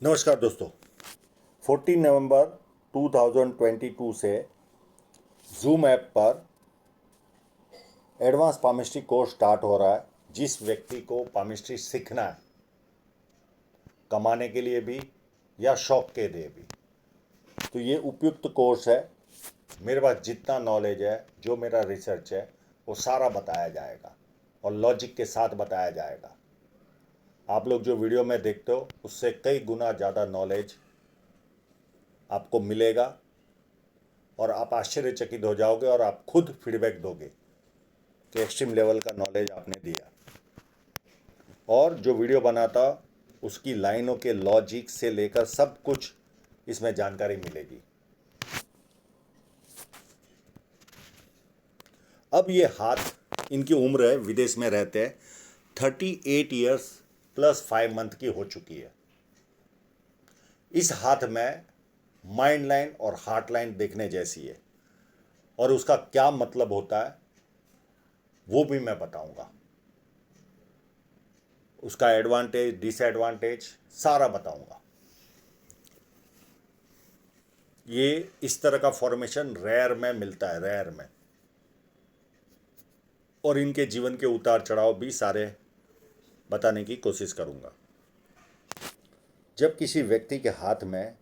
नमस्कार दोस्तों। 14 नवंबर 2022 से जूम ऐप पर एडवांस पामिस्ट्री कोर्स स्टार्ट हो रहा है। जिस व्यक्ति को पामिस्ट्री सीखना है, कमाने के लिए भी या शौक के लिए भी, तो ये उपयुक्त कोर्स है। मेरे पास जितना नॉलेज है, जो मेरा रिसर्च है, वो सारा बताया जाएगा और लॉजिक के साथ बताया जाएगा। आप लोग जो वीडियो में देखते हो उससे कई गुना ज़्यादा नॉलेज आपको मिलेगा और आप आश्चर्यचकित हो जाओगे और आप खुद फीडबैक दोगे कि एक्सट्रीम लेवल का नॉलेज आपने दिया। और जो वीडियो बनाता उसकी लाइनों के लॉजिक से लेकर सब कुछ इसमें जानकारी मिलेगी। अब ये हाथ, इनकी उम्र है, विदेश में रहते हैं, 38 ईयर्स प्लस 5 मंथ की हो चुकी है। इस हाथ में माइंड लाइन और हार्ट लाइन देखने जैसी है और उसका क्या मतलब होता है वो भी मैं बताऊंगा। उसका एडवांटेज डिसएडवांटेज सारा बताऊंगा। ये इस तरह का फॉर्मेशन रेयर में मिलता है, रेयर में। और इनके जीवन के उतार चढ़ाव भी सारे बताने की कोशिश करूंगा। जब किसी व्यक्ति के हाथ में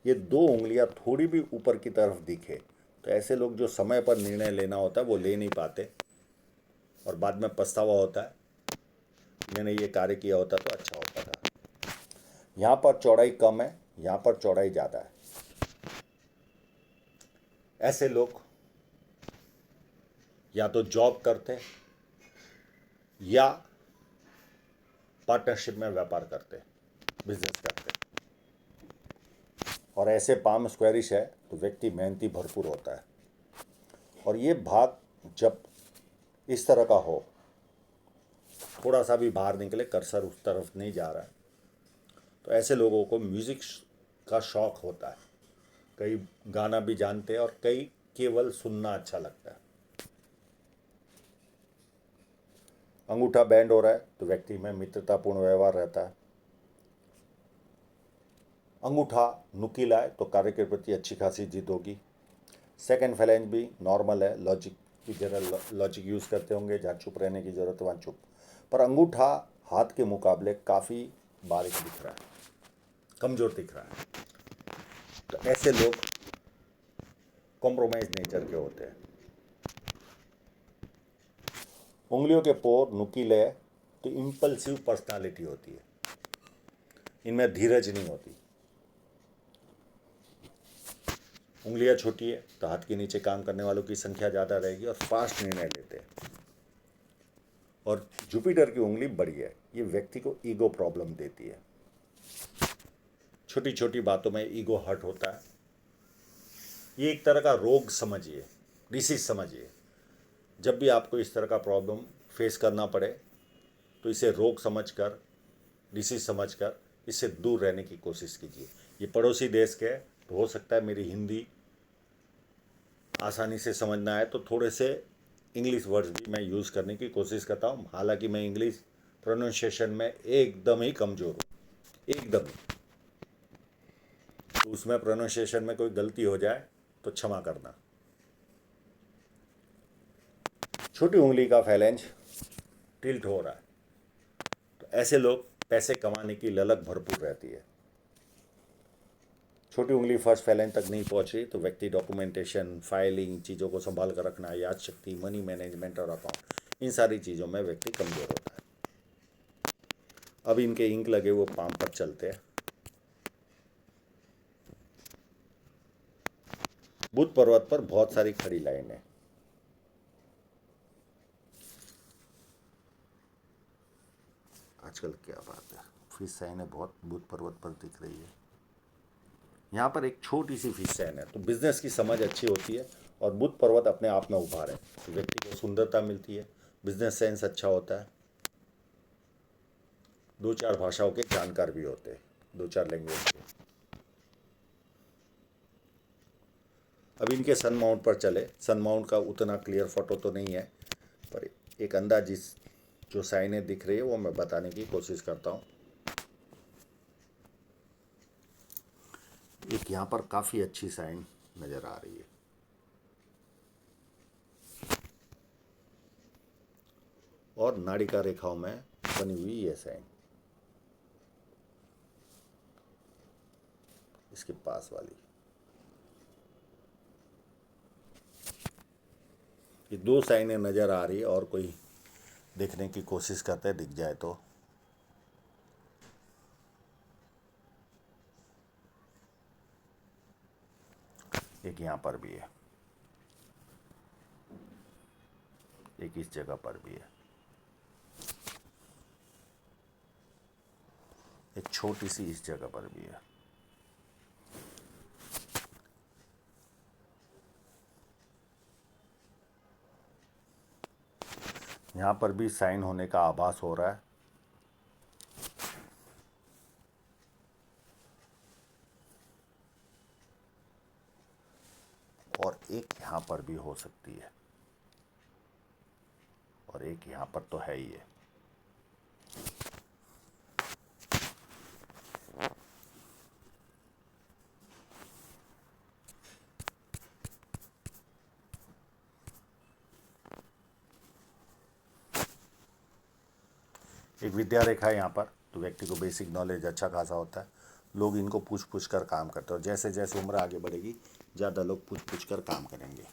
ये दो उंगलियां थोड़ी भी ऊपर की तरफ दिखे तो ऐसे लोग जो समय पर निर्णय लेना होता है वो ले नहीं पाते और बाद में पछतावा होता है, मैंने ये कार्य किया होता तो अच्छा होता था। यहाँ पर चौड़ाई कम है, यहाँ पर चौड़ाई ज़्यादा है। ऐसे लोग या तो जॉब करते या पार्टनरशिप में व्यापार करते, बिजनेस करते। और ऐसे पाम स्क्वेरिश है तो व्यक्ति मेहनती भरपूर होता है। और ये भाग जब इस तरह का हो, थोड़ा सा भी बाहर निकले, कर्सर उस तरफ नहीं जा रहा है, तो ऐसे लोगों को म्यूज़िक का शौक़ होता है। कई गाना भी जानते हैं और कई केवल सुनना अच्छा लगता है। अंगूठा बैंड हो रहा है तो व्यक्ति में मित्रतापूर्ण व्यवहार रहता है। अंगूठा नुकीला है तो कार्य के प्रति अच्छी खासी जिद होगी। सेकंड फैलेंज भी नॉर्मल है, लॉजिक की जगह लॉजिक यूज़ करते होंगे, जहाँ चुप रहने की ज़रूरत है वहाँ चुप। पर अंगूठा हाथ के मुकाबले काफ़ी बारीक दिख रहा है, कमज़ोर दिख रहा है। तो ऐसे लोग कॉम्प्रोमाइज नेचर के होते हैं। उंगलियों के पोर नुकीले तो इम्पल्सिव पर्सनालिटी होती है, इनमें धीरज नहीं होती। उंगलियां छोटी है तो हाथ के नीचे काम करने वालों की संख्या ज़्यादा रहेगी और फास्ट निर्णय लेते हैं। और जुपिटर की उंगली बड़ी है, ये व्यक्ति को ईगो प्रॉब्लम देती है। छोटी छोटी बातों में ईगो हर्ट होता है। ये एक तरह का रोग समझिए, डिसीज समझिए। जब भी आपको इस तरह का प्रॉब्लम फेस करना पड़े तो इसे रोग समझकर, डिसीज समझकर इससे दूर रहने की कोशिश कीजिए। ये पड़ोसी देश के है तो हो सकता है मेरी हिंदी आसानी से समझना आए तो थोड़े से इंग्लिश वर्ड्स भी मैं यूज़ करने की कोशिश करता हूँ। हालांकि मैं इंग्लिश प्रोनाउंसिएशन में एकदम ही कमज़ोर हूँ, एकदम ही। तो उसमें प्रोनाउंसिएशन में कोई गलती हो जाए तो क्षमा करना। छोटी उंगली का फैलेंज टिल्ट हो रहा है तो ऐसे लोग पैसे कमाने की ललक भरपूर रहती है। छोटी उंगली फर्स्ट फैलेंज तक नहीं पहुंच रही तो व्यक्ति डॉक्यूमेंटेशन, फाइलिंग, चीज़ों को संभाल कर रखना, याद शक्ति, मनी मैनेजमेंट और अकाउंट, इन सारी चीज़ों में व्यक्ति कमज़ोर होता है। अब इनके इंक लगे वो पाम पर चलते हैं। बुध पर्वत पर बहुत सारी खड़ी लाइनें। आजकल क्या बात है, फिश साइनें बहुत बुध पर्वत पर दिख रही है। यहाँ पर एक छोटी सी फिश साइन है तो बिजनेस की समझ अच्छी होती है और बुध पर्वत अपने आप में उभार है तो व्यक्ति को सुंदरता मिलती है, बिजनेस सेंस अच्छा होता है। 2-4 भाषाओं के जानकार भी होते हैं, 2-4 लैंग्वेज के। अब इनके सन माउंट पर चले। सन माउंट का उतना क्लियर फोटो तो नहीं है पर एक अंदाज जो साइनें दिख रही है वो मैं बताने की कोशिश करता हूँ। एक यहाँ पर काफ़ी अच्छी साइन नज़र आ रही है, और नाड़िका रेखाओं में बनी हुई ये साइन, इसके पास वाली। ये दो साइनें नज़र आ रही है, और कोई देखने की कोशिश करते दिख जाए तो। एक यहाँ पर भी है, एक इस जगह पर भी है, एक छोटी सी इस जगह पर भी है। यहाँ पर भी साइन होने का आभास हो रहा है। और एक यहाँ पर भी हो सकती है, और एक यहाँ पर तो है ही है। एक विद्या रेखा है यहाँ पर, तो व्यक्ति को बेसिक नॉलेज अच्छा खासा होता है। लोग इनको पूछ पूछ कर काम करते हैं, और जैसे जैसे उम्र आगे बढ़ेगी ज़्यादा लोग पूछ पूछ कर काम करेंगे।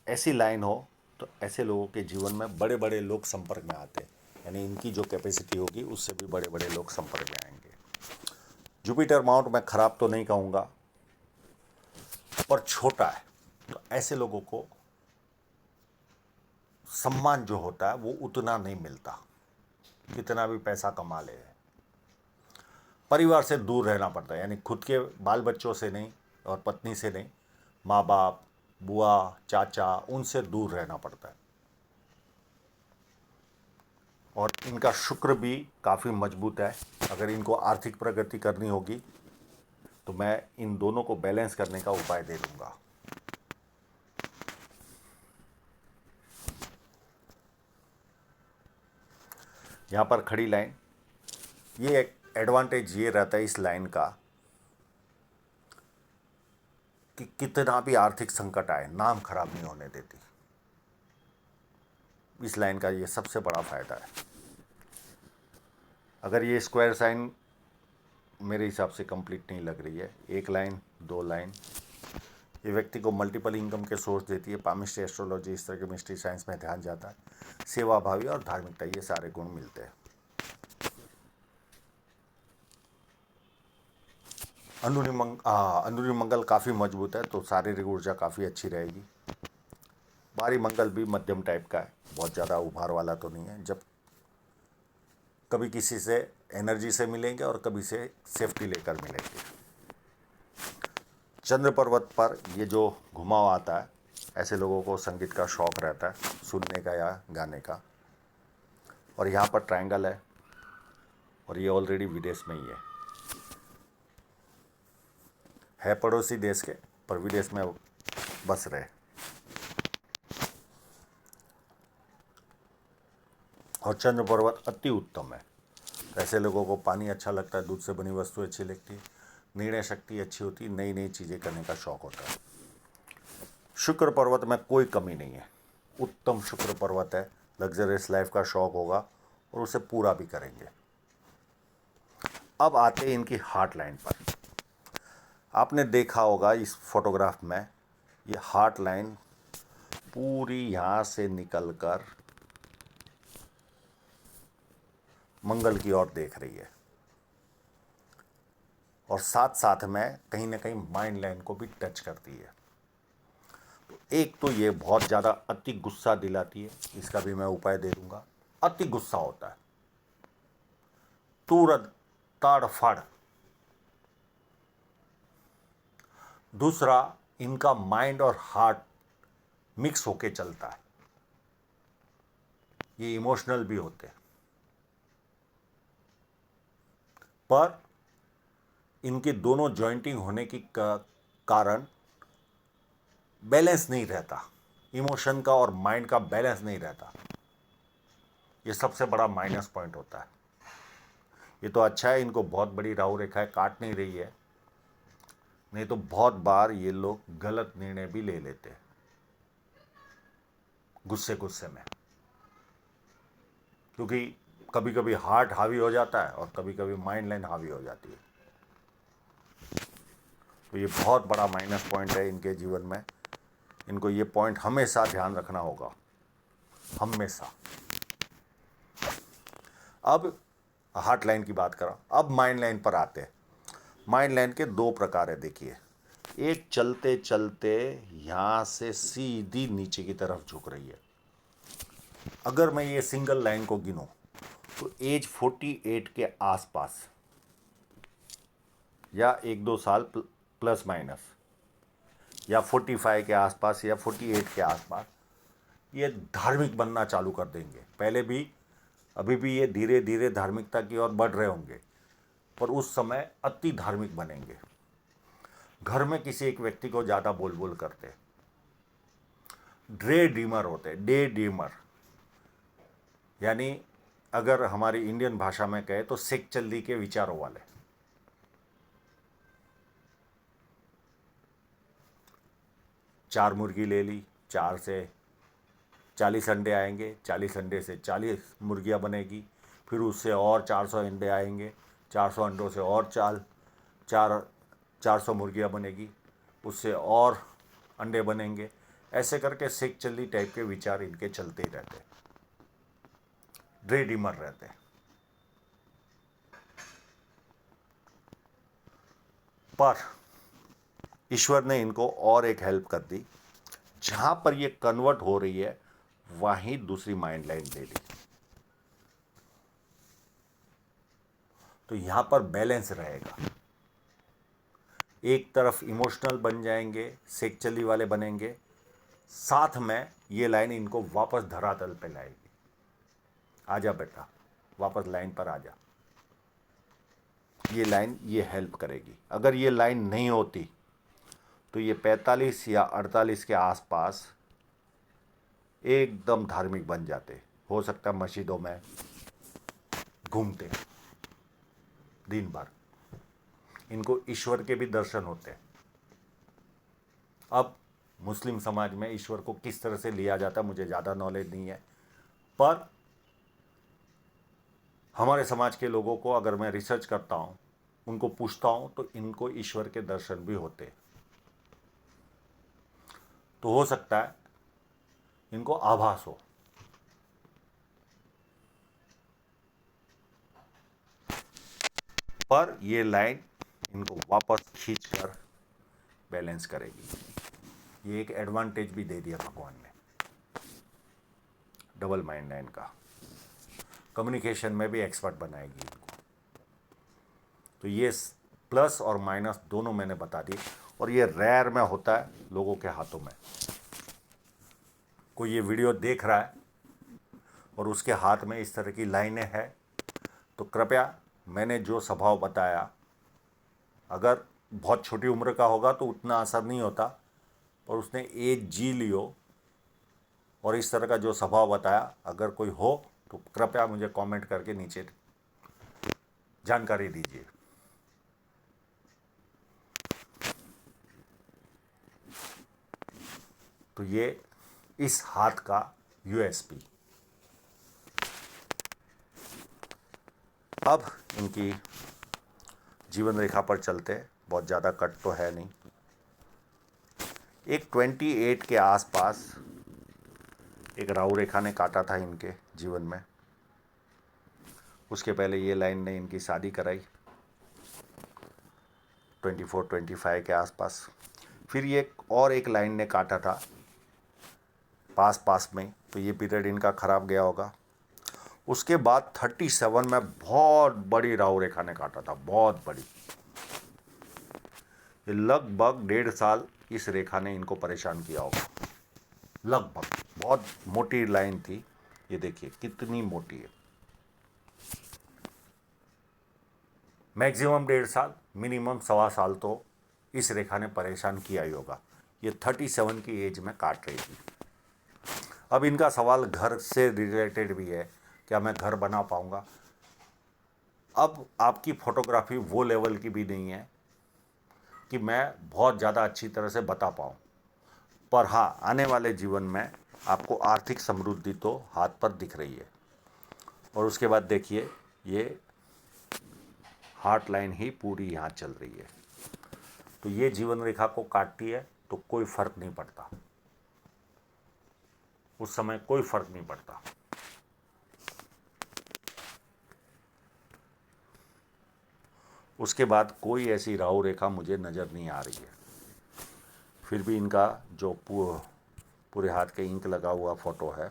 ऐसी लाइन हो तो ऐसे लोगों के जीवन में बड़े बड़े लोग संपर्क में आते हैं, यानी इनकी जो कैपेसिटी होगी उससे भी बड़े बड़े लोग संपर्क में आएंगे। जुपिटर माउंट मैं खराब तो नहीं कहूँगा, पर छोटा है, तो ऐसे लोगों को सम्मान जो होता है वो उतना नहीं मिलता, कितना भी पैसा कमा ले। परिवार से दूर रहना पड़ता है, यानी खुद के बाल बच्चों से नहीं और पत्नी से नहीं, माँ बाप, बुआ, चाचा, उनसे दूर रहना पड़ता है। और इनका शुक्र भी काफ़ी मजबूत है। अगर इनको आर्थिक प्रगति करनी होगी तो मैं इन दोनों को बैलेंस करने का उपाय दे दूंगा। यहाँ पर खड़ी लाइन, ये एक एडवांटेज ये रहता है इस लाइन का कि कितना भी आर्थिक संकट आए नाम खराब नहीं होने देती। इस लाइन का ये सबसे बड़ा फायदा है। अगर ये स्क्वायर साइन मेरे हिसाब से कंप्लीट नहीं लग रही है, एक लाइन, दो लाइन, ये व्यक्ति को मल्टीपल इनकम के सोर्स देती है। पामिस्ट्री, एस्ट्रोलॉजी, इस तरह के मिस्ट्री साइंस में ध्यान जाता है। सेवा भावी और धार्मिकता, ये सारे गुण मिलते हैं। अंदरूनी मंगल काफ़ी मजबूत है, तो शारीरिक ऊर्जा काफ़ी अच्छी रहेगी। बाहरी मंगल भी मध्यम टाइप का है, बहुत ज़्यादा उभार वाला तो नहीं है। जब कभी किसी से एनर्जी से मिलेंगे और कभी से सेफ्टी लेकर मिलेंगे। चंद्र पर्वत पर ये जो घुमाव आता है, ऐसे लोगों को संगीत का शौक़ रहता है, सुनने का या गाने का। और यहाँ पर ट्रायंगल है, और ये ऑलरेडी विदेश में ही है पड़ोसी देश के, पर विदेश में बस रहे। और चंद्र पर्वत अति उत्तम है। ऐसे लोगों को पानी अच्छा लगता है, दूध से बनी वस्तु अच्छी लगती है, निर्णय शक्ति अच्छी होती है, नई नई चीज़ें करने का शौक़ होता है। शुक्र पर्वत में कोई कमी नहीं है, उत्तम शुक्र पर्वत है। लग्जरियस लाइफ का शौक़ होगा और उसे पूरा भी करेंगे। अब आते हैं इनकी हार्ट लाइन पर। आपने देखा होगा इस फोटोग्राफ में, ये हार्ट लाइन पूरी यहाँ से निकलकर मंगल की ओर देख रही है, और साथ साथ में कहीं ना कहीं माइंड लाइन को भी टच करती है। तो एक तो ये बहुत ज़्यादा अति गुस्सा दिलाती है, इसका भी मैं उपाय दे दूंगा। अति गुस्सा होता है, तुरंत ताड़-फाड़। दूसरा, इनका माइंड और हार्ट मिक्स होके चलता है, ये इमोशनल भी होते हैं, पर इनके दोनों जॉइंटिंग होने की कारण बैलेंस नहीं रहता, इमोशन का और माइंड का बैलेंस नहीं रहता। ये सबसे बड़ा माइनस पॉइंट होता है। ये तो अच्छा है, इनको बहुत बड़ी राहु रेखा है, काट नहीं रही है, नहीं तो बहुत बार ये लोग गलत निर्णय भी ले लेते हैं गुस्से गुस्से में, क्योंकि कभी कभी हार्ट हावी हो जाता है और कभी कभी माइंड लाइन हावी हो जाती है। तो ये बहुत बड़ा माइनस पॉइंट है इनके जीवन में। इनको ये पॉइंट हमेशा ध्यान रखना होगा, हमेशा। अब हार्ट लाइन की बात करा, अब माइंड लाइन पर आते हैं। माइंड लाइन के दो प्रकार है, देखिए। एक चलते चलते यहां से सीधी नीचे की तरफ झुक रही है। अगर मैं ये सिंगल लाइन को गिनूं तो एज 48 के आसपास या एक दो साल प्लस माइनस, या 45 के आसपास या 48 के आसपास ये धार्मिक बनना चालू कर देंगे। पहले भी, अभी भी ये धीरे धीरे धार्मिकता की ओर बढ़ रहे होंगे, पर उस समय अति धार्मिक बनेंगे। घर में किसी एक व्यक्ति को ज़्यादा बोल बोल करते, ड्रे ड्रीमर होते, डे ड्रीमर, यानी अगर हमारी इंडियन भाषा में कहे तो सेक्चुअली के विचारों वाले। चार मुर्गी ले ली, 4 से 40 अंडे आएंगे, 40 अंडे से 40 मुर्गियां बनेगी, फिर उससे और 400 अंडे आएंगे, 400 अंडों से और 400 मुर्गियां बनेगी, उससे और अंडे बनेंगे। ऐसे करके सेक्चुअली टाइप के विचार इनके चलते ही रहते, ड्रे ड्रीमर रहते। पर ईश्वर ने इनको और एक हेल्प कर दी, जहां पर ये कन्वर्ट हो रही है वहीं दूसरी माइंड लाइन ले ली, तो यहां पर बैलेंस रहेगा। एक तरफ इमोशनल बन जाएंगे, सेक्चुअली वाले बनेंगे, साथ में ये लाइन इनको वापस धरातल पे लाएगी। आजा बेटा, वापस लाइन पर आजा। ये लाइन ये हेल्प करेगी। अगर ये लाइन नहीं होती तो ये 45 या 48 के आसपास एकदम धार्मिक बन जाते। हो सकता है मस्जिदों में घूमते दिन भर, इनको ईश्वर के भी दर्शन होते हैं। अब मुस्लिम समाज में ईश्वर को किस तरह से लिया जाता है मुझे ज़्यादा नॉलेज नहीं है, पर हमारे समाज के लोगों को अगर मैं रिसर्च करता हूँ, उनको पूछता हूँ, तो इनको ईश्वर के दर्शन भी होते। तो हो सकता है इनको आभास हो। पर ये लाइन इनको वापस खींचकर बैलेंस करेगी। ये एक एडवांटेज भी दे दिया भगवान ने डबल माइंड लाइन का। कम्युनिकेशन में भी एक्सपर्ट बनाएगी इनको। तो ये प्लस और माइनस दोनों मैंने बता दी, और ये रेयर में होता है लोगों के हाथों में। कोई ये वीडियो देख रहा है और उसके हाथ में इस तरह की लाइनें हैं, तो कृपया मैंने जो स्वभाव बताया, अगर बहुत छोटी उम्र का होगा तो उतना असर नहीं होता, पर उसने एज जी लियो और इस तरह का जो स्वभाव बताया, अगर कोई हो तो कृपया मुझे कमेंट करके नीचे जानकारी दीजिए। तो ये इस हाथ का यूएसपी। अब इनकी जीवन रेखा पर चलते, बहुत ज़्यादा कट तो है नहीं। एक 28 के आसपास एक राहु रेखा ने काटा था इनके जीवन में। उसके पहले ये लाइन ने इनकी शादी कराई 24-25 के आसपास। फिर ये और एक लाइन ने काटा था पास में, तो ये पीरियड इनका ख़राब गया होगा। उसके बाद 37 में बहुत बड़ी राहु रेखा ने काटा था, बहुत बड़ी। ये लगभग 1.5 साल इस रेखा ने इनको परेशान किया होगा, लगभग। बहुत मोटी लाइन थी, ये देखिए कितनी मोटी है। मैक्सिमम 1.5 साल, मिनिमम 1.25 साल तो इस रेखा ने परेशान किया ही होगा। ये 37 की एज में काट रही थी। अब इनका सवाल घर से रिलेटेड भी है, क्या मैं घर बना पाऊंगा? अब आपकी फोटोग्राफी वो लेवल की भी नहीं है कि मैं बहुत ज़्यादा अच्छी तरह से बता पाऊँ, पर हाँ, आने वाले जीवन में आपको आर्थिक समृद्धि तो हाथ पर दिख रही है। और उसके बाद देखिए, ये हार्ट लाइन ही पूरी यहाँ चल रही है, तो ये जीवन रेखा को काटती है तो कोई फर्क नहीं पड़ता, उस समय कोई फर्क नहीं पड़ता। उसके बाद कोई ऐसी राहु रेखा मुझे नज़र नहीं आ रही है। फिर भी इनका जो पूरे हाथ के इंक लगा हुआ फोटो है,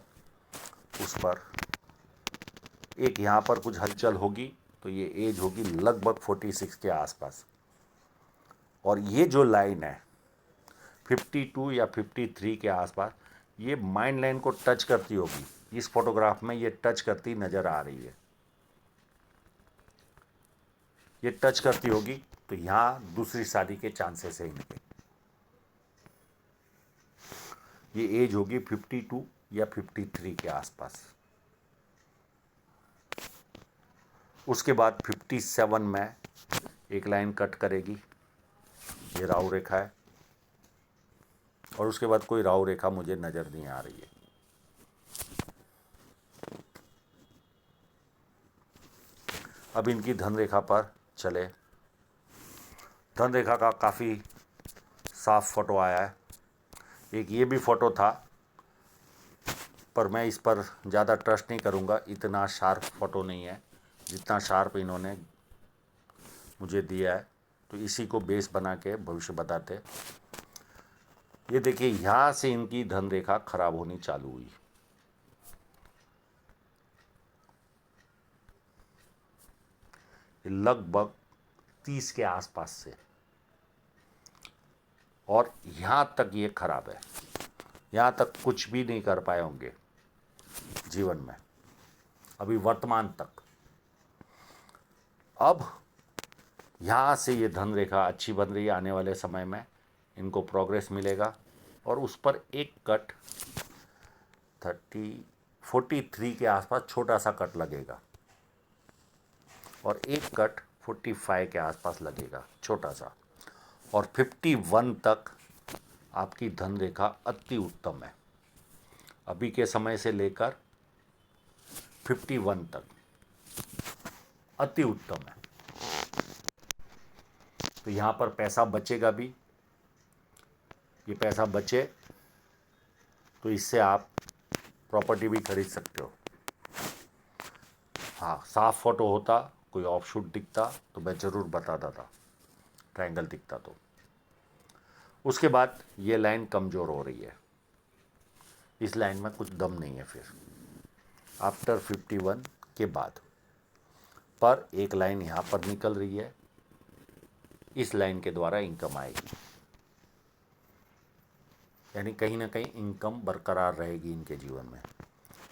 उस पर एक यहाँ पर कुछ हलचल होगी, तो ये एज होगी लगभग 46 के आसपास। और ये जो लाइन है 52 या 53 के आसपास, ये माइंड लाइन को टच करती होगी। इस फोटोग्राफ में ये टच करती नज़र आ रही है, ये टच करती होगी, तो यहाँ दूसरी शादी के चांसेस है इनके। ये एज होगी 52 या 53 के आसपास। उसके बाद 57 में एक लाइन कट करेगी, ये राहु रेखा है। और उसके बाद कोई राहु रेखा मुझे नज़र नहीं आ रही है। अब इनकी धन रेखा पर चले। धन रेखा का काफ़ी साफ फोटो आया है। एक ये भी फोटो था, पर मैं इस पर ज़्यादा ट्रस्ट नहीं करूँगा, इतना शार्प फोटो नहीं है जितना शार्प इन्होंने मुझे दिया है। तो इसी को बेस बना के भविष्य बताते। ये देखिए, यहाँ से इनकी धन रेखा खराब होनी चालू हुई। लगभग 30 के आसपास से, और यहाँ तक ये खराब है। यहाँ तक कुछ भी नहीं कर पाए होंगे जीवन में, अभी वर्तमान तक। अब यहाँ से ये धन रेखा अच्छी बन रही है, आने वाले समय में इनको प्रोग्रेस मिलेगा। और उस पर एक कट 43 के आसपास छोटा सा कट लगेगा, और एक कट 45 के आसपास लगेगा छोटा सा। और 51 तक आपकी धन रेखा अति उत्तम है। अभी के समय से लेकर 51 तक अति उत्तम है। तो यहाँ पर पैसा बचेगा भी। ये पैसा बचे तो इससे आप प्रॉपर्टी भी खरीद सकते हो। हाँ, साफ फोटो होता, कोई ऑफशूट दिखता तो मैं ज़रूर बताता था, ट्रायंगल दिखता तो। उसके बाद ये लाइन कमज़ोर हो रही है, इस लाइन में कुछ दम नहीं है फिर आफ्टर 51 के बाद। पर एक लाइन यहाँ पर निकल रही है, इस लाइन के द्वारा इनकम आएगी, यानी कहीं ना कहीं इनकम बरकरार रहेगी इनके जीवन में।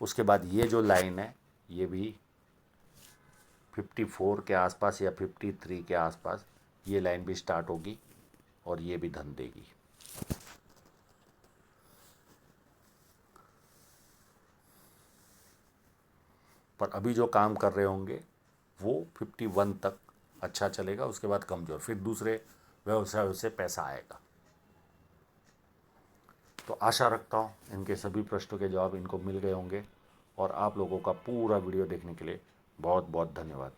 उसके बाद ये जो लाइन है, ये भी 54 के आसपास या 53 के आसपास ये लाइन भी स्टार्ट होगी, और ये भी धन देगी। पर अभी जो काम कर रहे होंगे वो 51 तक अच्छा चलेगा, उसके बाद कमज़ोर, फिर दूसरे व्यवसाय से पैसा आएगा। तो आशा रखता हूँ इनके सभी प्रश्नों के जवाब इनको मिल गए होंगे। और आप लोगों का पूरा वीडियो देखने के लिए बहुत बहुत धन्यवाद।